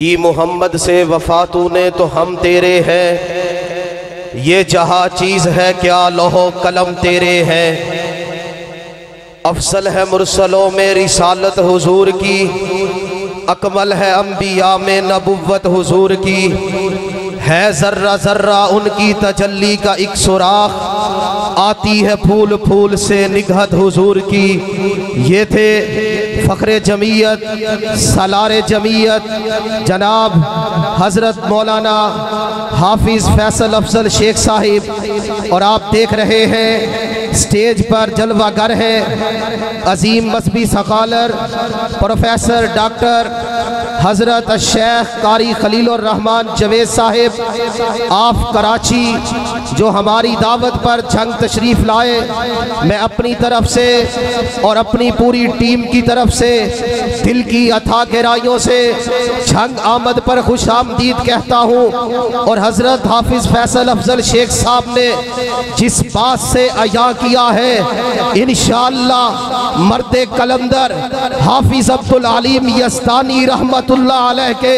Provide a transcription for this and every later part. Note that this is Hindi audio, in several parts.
ई मोहम्मद से वफा तूने तो हम तेरे हैं, ये जहाँ चीज़ है क्या लोहो कलम तेरे हैं। अफसल है मुरसलों में रिसालत हुजूर की, अकमल है अंबिया में नबुव्वत हुजूर की। है जर्रा जर्रा उनकी तजल्ली का एक सुराख, आती है फूल फूल से निगहत हुजूर की। ये थे फ़ख्रे जमीयत सालारे जमीयत जनाब हज़रत मौलाना हाफिज़ फैसल अफजल शेख साहिब, और आप देख रहे हैं स्टेज पर जलवागर है अजीम मजहबी सकालर प्रोफेसर डॉक्टर हज़रत शेख कारी खलीलुर रहमान जवेद साहिब आफ कराची, जो हमारी दावत पर झंग तशरीफ़ लाए। मैं अपनी तरफ से और अपनी पूरी टीम की तरफ से दिल की अथा गहराइयों से झंग आमद पर खुश आमदीद कहता हूँ। और हज़रत हाफिज़ फैसल अफजल शेख साहब ने जिस बात से आया किया है, इंशाअल्लाह मर्दे कलंदर हाफिज़ अब्दुल अलीम यज़दानी रहमतुल्लाह अलैह के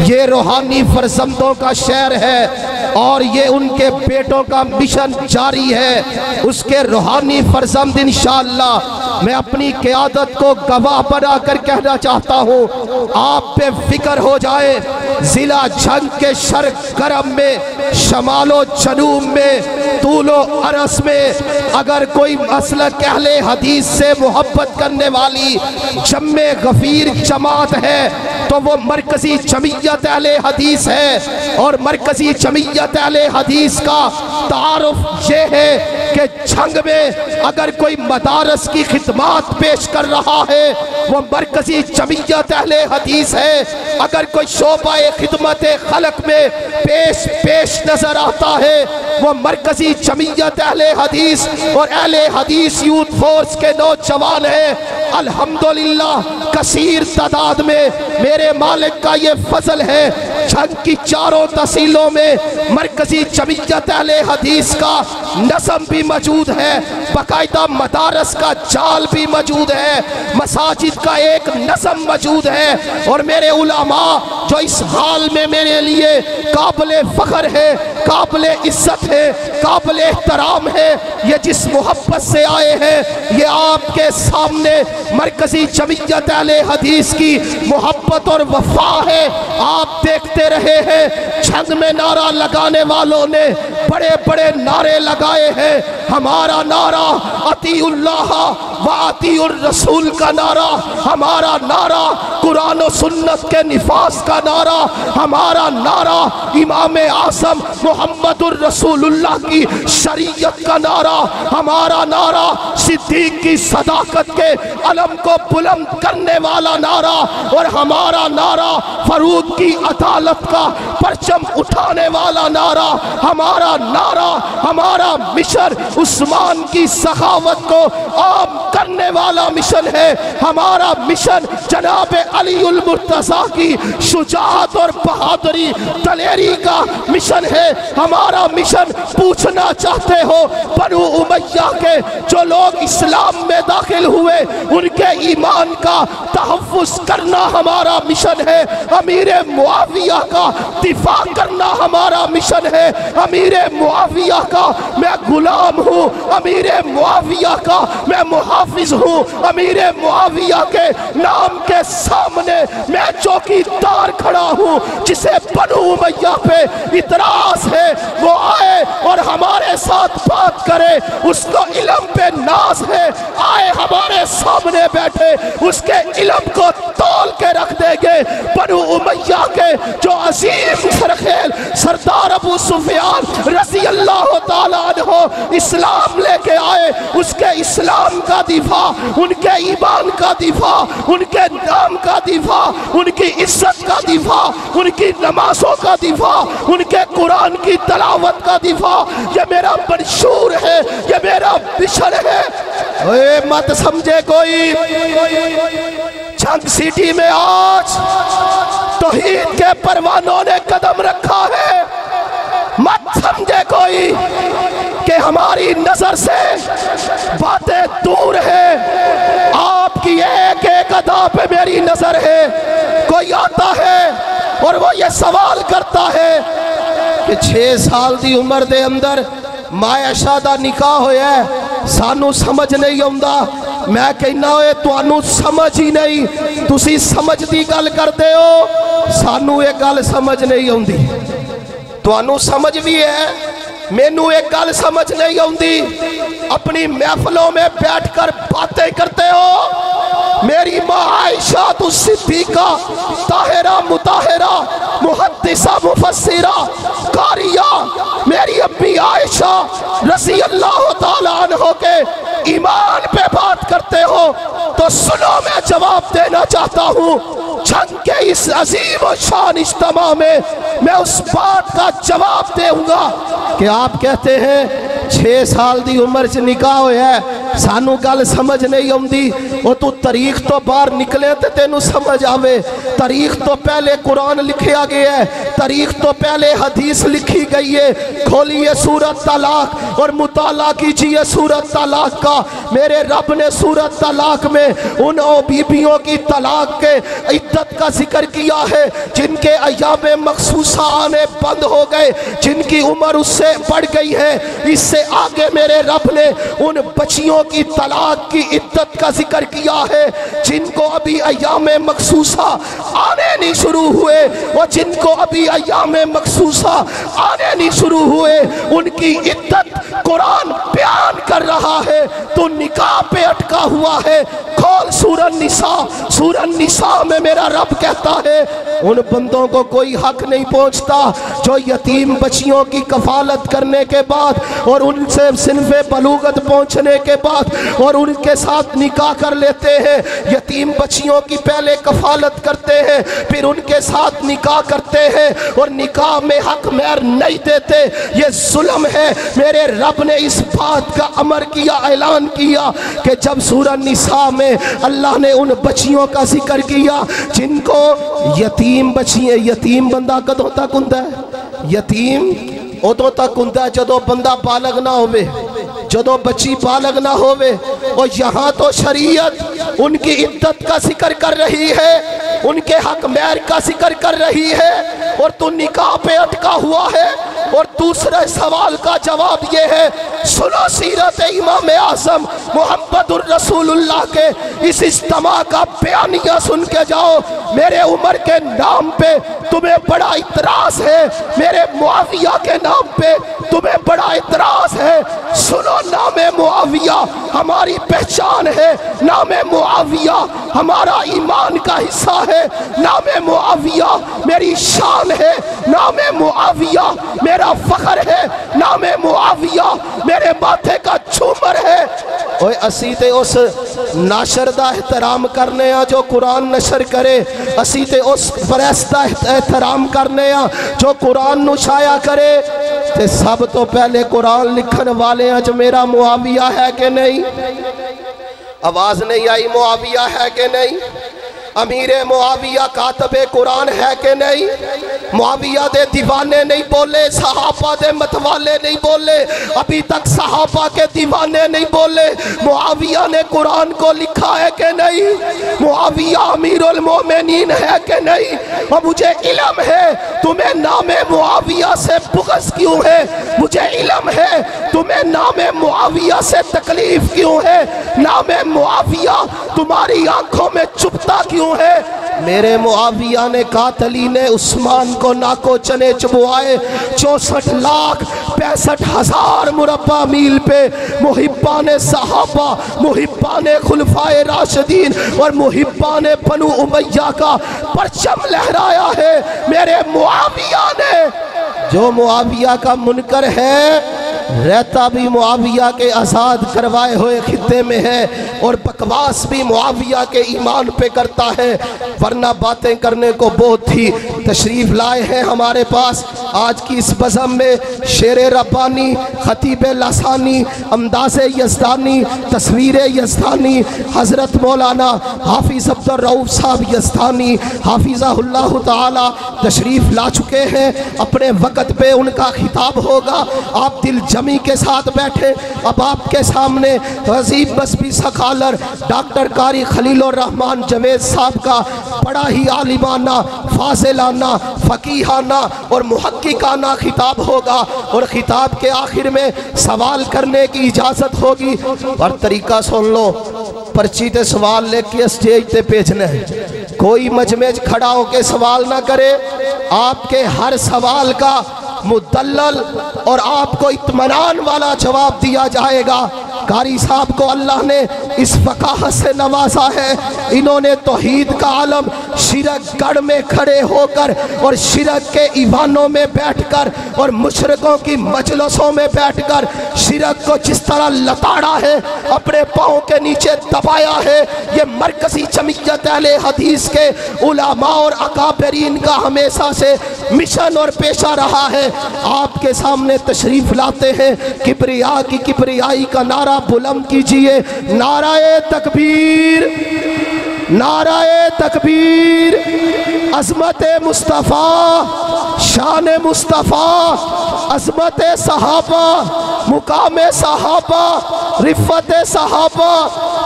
ये रूहानी फरजंदों का शहर है और ये उनके बेटों का मिशन जारी है। उसके रूहानी फरजंद इंशाअल्लाह मैं अपनी क़यादत को गवाह बना कर कहना चाहता हूँ, आप पे फिक्र हो जाए। ज़िला झंग के शर्क गरम में, शमालो जनूब में, तूलो अरस में अगर कोई मसलक अहले हदीस से मोहब्बत करने वाली जम्मे गफीर जमात है तो वो मरकज़ी जमीयत अहले हदीस है। और मरकज़ी जमीयत अहले हदीस का तारुफ ये है कि झंग में अगर कोई मदारस की खिदमात पेश कर रहा है वो मरकज़ी जमीयत अहले हदीस है। अगर कोई शोबाए खिदमत खलक में पेश नजर आता है वो मरकज़ी जमीयत अहले हदीस और अहले हदीस यूथ फोर्स के नौजवान हैं। अल्हम्दुलिल्लाह कसीर तादाद में मेरे मालिक का ये फजल है, झंग की चारों तहसीलों में मरकज़ी जमीयत अहले हदीस का नज़म भी मौजूद है, बाकायदा मदारस का जाल भी मौजूद है, मसाजिद का एक नज़म मौजूद है। और मेरे उलमा जो इस हाल में मेरे लिए काबिले फ़ख्र है, काबिले इज्जत है, काबिले एहतराम है, ये जिस मोहब्बत से आए हैं ये आपके सामने मरकज़ी जमीयत अहले हदीस की मोहब्बत और वफा है। आप देखते रहे हैं झंग में नारा लगाने वालों ने बड़े बड़े नारे लगाए हैं। हमारा नारा अतीउल्लाह व अतीउर रसूल का नारा, हमारा नारा कुरान और सुन्नत के निफास का नारा, हमारा नारा इमाम आज़म मुहम्मदुर रसूलुल्लाह की शरीयत का नारा, हमारा नारा सिद्दीक की सदाकत के अलम को बुलंद करने वाला नारा, और हमारा नारा फरूक की अदालत का परचम उठाने वाला नारा, हमारा नारा, हमारा मिशन उस्मान की सखावत को आम करने वाला मिशन है। हमारा मिशन जनाब अलीउल मुर्तज़ा की शुजाअत और बहादुरी दलेरी का मिशन है। हमारा मिशन पूछना चाहते हो बनु उमय्या के जो लोग इस्लाम में दाखिल हुए उनके ईमान का तहफ़्फ़ुज़ करना हमारा मिशन है। अमीर मुआविया का दिफा करना हमारा मिशन है। अमीर मुआविया का मैं गुलाम हूँ, अमीर मुआविया का मैं मुहाफिज हूँ, अमीर मुआविया के नाम के सामने मैं चौकीदार खड़ा हूँ। जिसे बनु उमय्या पे इतराज़ है वो आए और हमारे साथ बात करे, उसको इल्म पे नाज है, आए हमारे सामने बैठे, उसके इल्म को तोल के रख देंगे। बनु उमय्या के जो अजीम सरखेल सरदार अबू सुफियान रज़ी अल्लाह ताला अन्हु इस्लाम लेके आए, उसके इस्लाम का दिफा, उनके ईमान का दिफा, उनके नाम का दिफा, उनकी इज्जत का दिफा, उनकी नमाजों का दिफा, उनके कुरान की तलावत का दिफा, ये मेरा मंशूर है, ये मेरा मिशन है। ओए मत समझे कोई झंग सिटी में आज तौहीद के परवानों ने कदम रखा है, मत समझे कोई कि हमारी नजर से बातें दूर है। आपकी एक एक अदा पे मेरी नजर है। कोई आता है और वो ये सवाल करता है कि 6 साल की उम्र के अंदर मायशा का निकाह होया है, सानू समझ नहीं आउंदा। मैं कहना होए तुहानू समझ ही नहीं, तुसी समझ दी गल करदे हो, सानू ये गल समझ नहीं आउंदी। तुहानू समझ भी है, मैनू एक गल समझ नहीं आउंदी। अपनी महफलों में बैठकर बातें करते हो। मेरी माँ आयशा तु सिद्दीका ताहिरा मुताहिरा मुहद्दिसा मुफस्सिरा कारिया, मेरी अम्मी आयशा रज़ी अल्लाह ताला अन्हा के ईमान पे बात करते हो तो सुनो, मैं जवाब देना चाहता हूँ। जंग के इस अजीम और शान इज्तिमा में मैं उस बात का जवाब दूंगा कि आप कहते हैं 6 साल की उम्र च निकाह होया है, सानू गल समझ नहीं आउंदी। वो तू तारीख तो बाहर निकले तो तेनू समझ आवे। तारीख तो पहले कुरान लिखा गया है, तारीख तो पहले हदीस लिखी गई है। खोलिए सूरत तलाक और मुताला कीजिए सूरत तलाक का। मेरे रब ने सूरत तलाक में उन बीबियों की तलाक के इद्दत का जिक्र किया है जिनके अय्याम मखसूसा आने बंद हो गए, जिनकी उम्र उससे बढ़ गई है। इससे आगे मेरे रब ने उन बच्चियों की तलाक की इद्दत का जिक्र किया है जिनको अभी अय्याम मखसूसा आने नहीं शुरू हुए, और जिनको अभी अय्याम मखसूसा आने नहीं शुरू हुए उनकी इद्दत कुरान बयान कर रहा है। तो निकाह पे अटका हुआ है। खोल सूरह निसा, सूरह निसा में मेरा रब कहता है उन बंदों को कोई हक नहीं पहुंचता जो यतीम बच्चियों की कफालत करने के बाद और उनसे सिनफ़े बलूगत पहुंचने के बाद और उनके साथ निकाह कर लेते हैं। यतीम बच्चियों की पहले कफालत करते हैं, फिर उनके साथ निकाह करते हैं और निकाह में हक मेहर नहीं देते। ये जुल्म है। मेरे रब ने इस बात का अमर किया, ऐलान किया कि जब सूरह निसा में अल्लाह ने उन बच्चियों का जिक्र किया जिनको यतीम बच्चियां, यतीम बंदा कदों तक हुंदा है? यतीम उदों तक हुंदा है जदों बंदा बालग ना होवे, जदों बच्ची बालग ना होवे। और यहाँ तो शरीयत उनकी इद्दत का जिक्र कर रही है, उनके हक मेहर का जिक्र कर रही है, और तू निकाह पे अटका हुआ है। और दूसरे सवाल का जवाब ये है, सुनो सीरत इमाम आज़म मुहम्मदुर रसूलुल्लाह के इस इज्तिमा का बयानिया सुन के जाओ। मेरे उमर के नाम पे तुम्हें बड़ा इतराज़ है, मेरे मुआविया के नाम पे तुम्हें बड़ा इतराज़ है। सुनो, नामे मुआविया हमारी पहचान है, नामे मुआविया हमारा ईमान का हिस्सा है, नामे मुआविया मेरी शान है, नामे मुआविया मेरा फख्र है, नामे मुआविया मेरे माथे का झूमर है। ओए असी ते उस नाशर दा एहतराम करने आ जो कुरान नशर करे, असी ते उस प्रेस दा एहतराम करने आ जो कुरान नु छाया करे। ते सब तो पहले कुरान लिखन वाले च मेरा मुआविया है कि नहीं? आवाज नहीं आई, मुआविया है कि नहीं? अमीरे मुआविया कातबे कुरान है कि नहीं? मुआविया दे दीवाने नहीं बोले, सहाबा दे मतवाले नहीं बोले, अभी तक सहाबा के दीवाने नहीं बोले। मुआविया ने कुरान को लिखा है कि नहीं? मुआविया अमीरुल मोमिनीन है कि नहीं? और मुझे इल्म है तुम्हें नामे मुआविया से बुग़्ज़ क्यों है, मुझे इल्म है तुम्हें नामे मुआविया से तकलीफ क्यों है, नामे मुआविया तुम्हारी आंखों में चुभता क्यों है। मेरे मुआविया ने कातली ने उस्मान को नाको चने चुबवाए। 64,65,000 मुरब्बा मील पे मुहिब्बाने सहाबा, मुहिब्बाने खुलफाए राशिदीन और मुहिब्बाने बनु उमैया का परचम लहराया है। मेरे मुआविया ने, जो मुआविया का मुनकर है रहता भी मुआविया के आज़ाद करवाए हुए खित्ते में है और बकवास भी मुआविया के ईमान पे करता है, वरना बातें करने को बहुत ही तशरीफ़ लाए हैं हमारे पास। आज की इस बज़म में शेर रब्बानी, खतीब लासानी, अंदाज़ यज़दानी, तस्वीर यज़दानी, हज़रत मौलाना हाफिज़ अब्दुर रऊफ़ साहब यज़दानी हाफिज़हुल्लाह ताला तशरीफ़ ला चुके हैं। अपने वक़्त पे उनका खिताब होगा, आप दिल जमी के साथ बैठे। अब आपके सामने अजीब बसबी सखालर डॉक्टर कारी खलीलुर रहमान जवेद साहब का बड़ा ही आलिमाना, फाजिलाना, फ़कीहाना और मुहक्किकाना खिताब होगा और खिताब के आखिर में सवाल करने की इजाज़त होगी। और तरीका सुन लो, पर्ची ते सवाल लेके स्टेज पे भेजना है। कोई मजमेज खड़ा होके सवाल ना करे। आपके हर सवाल का मुदल्लल और आपको इत्मीनान वाला जवाब दिया जाएगा। कारी साहब को अल्लाह ने इस फ़काहत से नवाजा है, इन्होंने तौहीद का आलम शिरक गढ़ में खड़े होकर और शिरक के ईवानों में बैठकर और मुशरिकों की मजलिसों में बैठकर शिरक को जिस तरह लताड़ा है, अपने पाँव के नीचे दबाया है, ये मरकज़ी जमीयत अहले हदीस के उलमा और अकाबरीन का हमेशा से मिशन और पेशा रहा है। आपके सामने तशरीफ लाते हैं, किबरिया की किबरियाई का नारा बुलंद कीजिए। नाराए तकबीर, नाराए तकबीर। अज़मत मुस्तफ़ा, शान मुस्तफ़ा, अज़मत सहाबा, मुकाम सहाबा, रिफ़त सहाबा,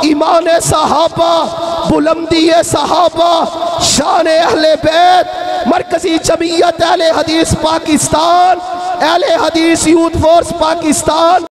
ईमान सहाबा, बुलंदी सहाबा, शान अहले बैत, मरकज़ी जमीयत अहले हदीस पाकिस्तान, अहले हदीस यूथ फोर्स पाकिस्तान।